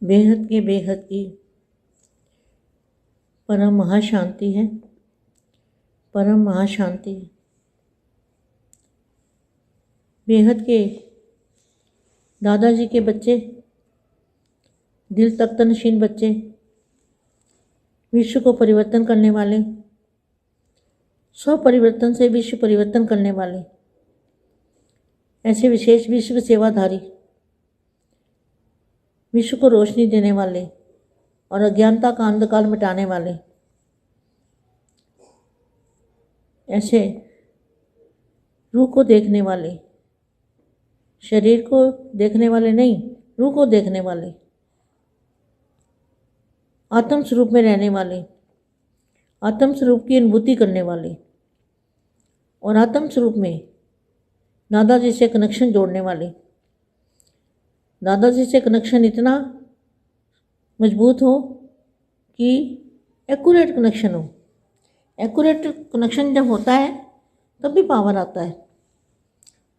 बेहद की परम महाशांति है। परम महाशांति बेहद के दादाजी के बच्चे, दिल तक तनशीन बच्चे, विश्व को परिवर्तन करने वाले, स्व परिवर्तन से विश्व परिवर्तन करने वाले, ऐसे विशेष विश्व सेवाधारी, विश्व को रोशनी देने वाले और अज्ञानता का अंधकार मिटाने वाले, ऐसे रूह को देखने वाले, शरीर को देखने वाले नहीं, रूह को देखने वाले, आत्म स्वरूप में रहने वाले, आत्म स्वरूप की अनुभूति करने वाले और आत्म स्वरूप में दादाजी से कनेक्शन जोड़ने वाले। दादाजी से कनेक्शन इतना मजबूत हो कि एक्यूरेट कनेक्शन हो। एक्यूरेट कनेक्शन जब होता है तब भी पावर आता है।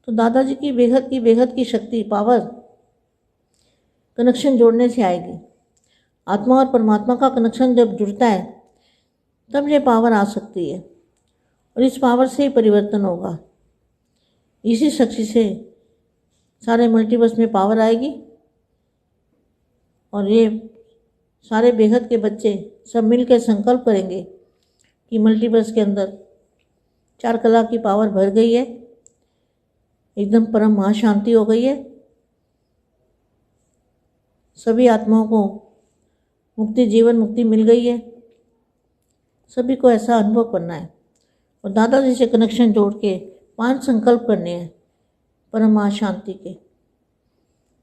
तो दादाजी की बेहद की शक्ति, पावर कनेक्शन जोड़ने से आएगी। आत्मा और परमात्मा का कनेक्शन जब जुड़ता है तब ये पावर आ सकती है और इस पावर से ही परिवर्तन होगा। इसी शक्ति से सारे मल्टीवर्स में पावर आएगी और ये सारे बेहद के बच्चे सब मिलकर संकल्प करेंगे कि मल्टीवर्स के अंदर 4 कला की पावर भर गई है, एकदम परम महाशांति हो गई है। सभी आत्माओं को मुक्ति, जीवन मुक्ति मिल गई है। सभी को ऐसा अनुभव करना है और दादाजी से कनेक्शन जोड़ के 5 संकल्प करने हैं परम महाशांति के।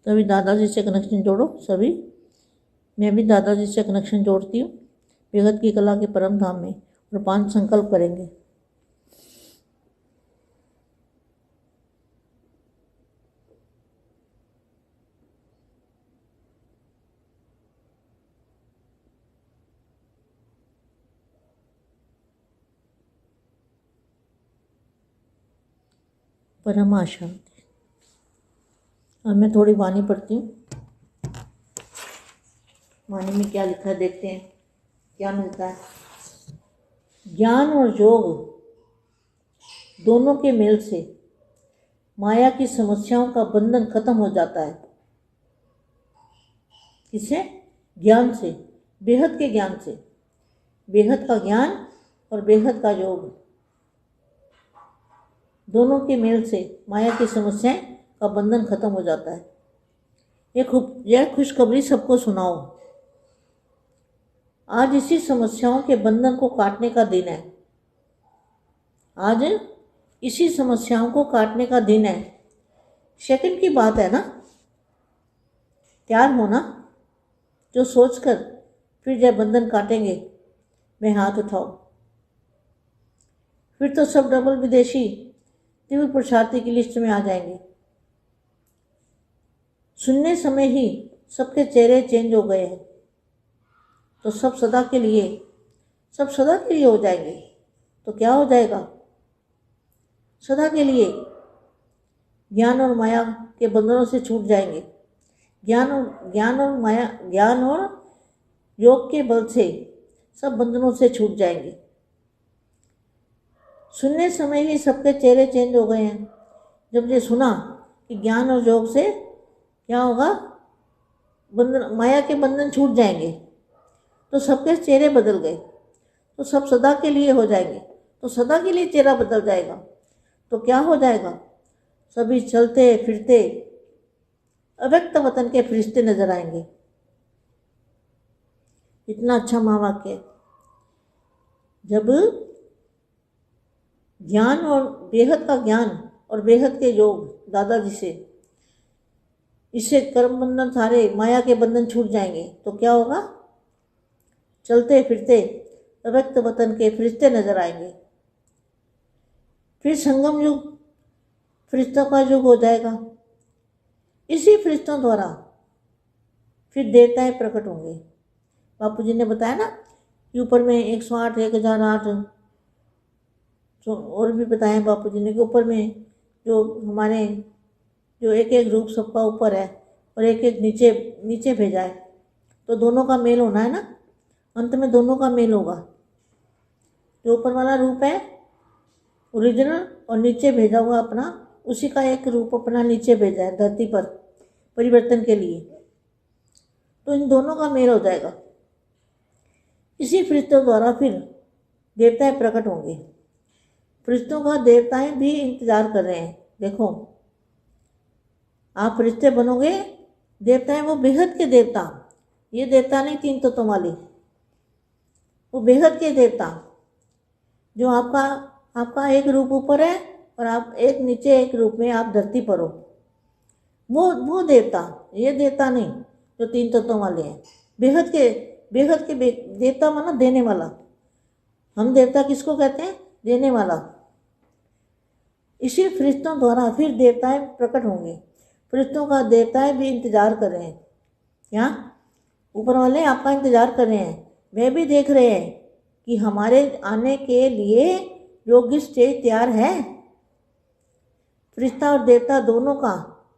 तभी दादाजी से कनेक्शन जोड़ो सभी। मैं भी दादाजी से कनेक्शन जोड़ती हूँ बेहद की कला के परम धाम में और 5 संकल्प करेंगे। परम शांति। अब मैं थोड़ी वाणी पढ़ती हूँ। वाणी में क्या लिखा है देखते हैं, क्या मिलता है। ज्ञान और योग दोनों के मेल से माया की समस्याओं का बंधन खत्म हो जाता है। किससे? ज्ञान से, बेहद के ज्ञान से। बेहद का ज्ञान और बेहद का योग दोनों के मेल से माया की समस्याएं का बंधन खत्म हो जाता है। यह खुशखबरी सबको सुनाओ। आज इसी समस्याओं के बंधन को काटने का दिन है। आज इसी समस्याओं को काटने का दिन है। सेकंड की बात है ना। तैयार होना, जो सोचकर फिर जब बंधन काटेंगे मैं हाथ उठाओ। फिर तो सब डबल विदेशी तीव्र पुरुषार्थी की लिस्ट में आ जाएंगे। सुनने समय ही सबके चेहरे चेंज हो गए हैं, तो सब सदा के लिए हो जाएंगे। तो क्या हो जाएगा? सदा के लिए ज्ञान और माया के बंधनों से छूट जाएंगे। ज्ञान और योग के बल से सब बंधनों से छूट जाएंगे। सुनने समय ही सबके चेहरे चेंज हो गए हैं। जब ये सुना कि ज्ञान और योग से क्या होगा, बंधन, माया के बंधन छूट जाएंगे, तो सबके चेहरे बदल गए। तो सब सदा के लिए हो जाएंगे। तो सदा के लिए चेहरा बदल जाएगा। तो क्या हो जाएगा? सभी चलते फिरते अव्यक्त वतन के फरिश्ते नजर आएंगे। इतना अच्छा महावाक्य। जब ज्ञान और बेहद का ज्ञान और बेहद के योग दादाजी से, इससे कर्म बंधन, सारे माया के बंधन छूट जाएंगे। तो क्या होगा? चलते फिरते अव्यक्त वतन के फरिश्ते नजर आएंगे। फिर संगम युग फरिश्तों का युग हो जाएगा। इसी फरिश्तों द्वारा फिर देवताएं प्रकट होंगे। बापू जी ने बताया ना कि ऊपर में 108, 1008 और भी बताया बापू जी ने कि ऊपर में जो एक एक रूप सबका ऊपर है और एक एक नीचे भेजा है। तो दोनों का मेल होना है ना, अंत में दोनों का मेल होगा। जो ऊपर वाला रूप है ओरिजिनल और नीचे भेजा हुआ अपना, उसी का एक रूप अपना नीचे भेजा है धरती पर परिवर्तन के लिए, तो इन दोनों का मेल हो जाएगा। इसी फरिश्तों द्वारा फिर देवताएं प्रकट होंगे। फरिश्तों का देवताएं भी इंतजार कर रहे हैं। देखो, आप फरिश्ते बनोगे, देवताएं वो बेहद के देवता, ये देवता नहीं तीन तत्वों वाले, वो बेहद के देवता, जो आपका एक रूप ऊपर है और आप एक नीचे एक रूप में आप धरती पर हो, वो देवता, ये देवता नहीं जो तीन तत्वों वाले हैं। बेहद के देवता माना देने वाला। हम देवता किसको कहते हैं? देने वाला। इसी फरिश्तों द्वारा फिर देवताएं प्रकट होंगे। फरिश्तों का देवताएं भी इंतजार कर रहे हैं। यहाँ ऊपर वाले आपका इंतजार कर रहे हैं, वे भी देख रहे हैं कि हमारे आने के लिए योग्य स्टेज तैयार है। फरिश्ता और देवता दोनों का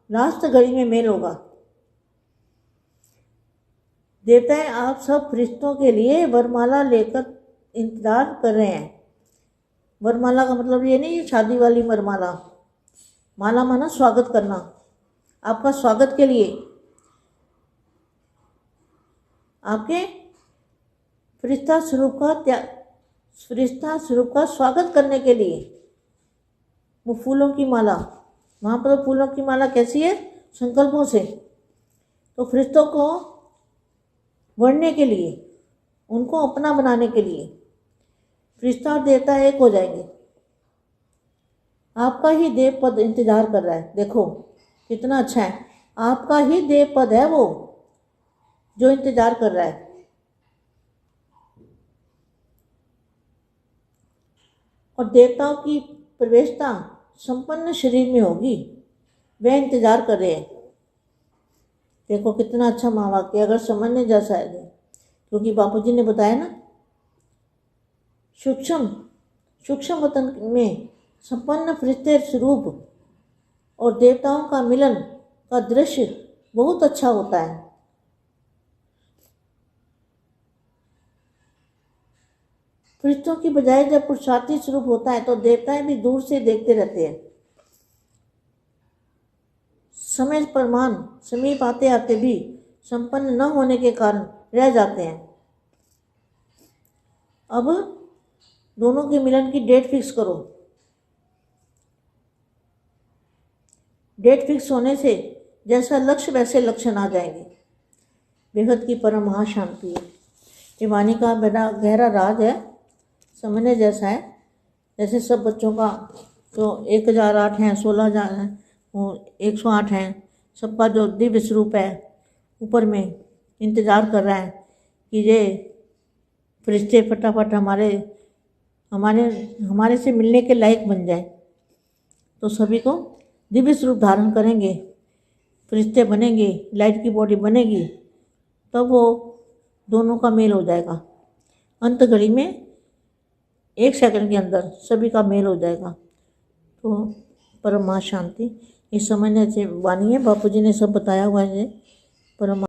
लास्ट घड़ी में मेल होगा। देवताएं आप सब फरिश्तों के लिए वरमाला लेकर इंतजार कर रहे हैं। वरमाला का मतलब ये नहीं शादी वाली वरमाला, माला माना स्वागत करना, आपका स्वागत के लिए, आपके फरिश्ता स्वरूप का स्वागत करने के लिए। वो फूलों की माला, वहाँ पर फूलों की माला कैसी है? संकल्पों से। तो फरिश्तों को बढ़ने के लिए, उनको अपना बनाने के लिए फरिश्ता और देवता एक हो जाएंगे। आपका ही देव पद इंतजार कर रहा है। देखो कितना अच्छा है, आपका ही देव पद है वो जो इंतजार कर रहा है। और देवताओं की प्रवेशता संपन्न शरीर में होगी, वे इंतजार कर रहे हैं। देखो कितना अच्छा महावाक्य, अगर समझने जैसा है, क्योंकि बापूजी ने बताया ना, सूक्ष्म वतन में संपन्न फरिश्ते स्वरूप और देवताओं का मिलन का दृश्य बहुत अच्छा होता है। फरिश्तों की बजाय जब पुरुषार्थी स्वरूप होता है तो देवताएं भी दूर से देखते रहते हैं। समय प्रमाण समीप आते आते भी संपन्न न होने के कारण रह जाते हैं। अब दोनों के मिलन की डेट फिक्स करो। डेट फिक्स होने से जैसा लक्ष्य वैसे लक्षण आ जाएंगे। बेहद की परम महाशांति है। ये वाणी का बड़ा गहरा राज है, समझने जैसा है। जैसे सब बच्चों का जो 1008 हैं, 16,000 हैं, वो 108 हैं, सबका जो दिव्य स्वरूप है ऊपर में इंतज़ार कर रहा है कि ये फरिश्ते फटाफट हमारे से मिलने के लायक बन जाए। तो सभी को दिव्य स्वरूप धारण करेंगे, फरिश्ते बनेंगे, लाइट की बॉडी बनेगी, तब वो दोनों का मेल हो जाएगा। अंत घड़ी में 1 सेकंड के अंदर सभी का मेल हो जाएगा। तो परम शांति, इस समझने से वाणी है, बापूजी ने सब बताया हुआ है। परम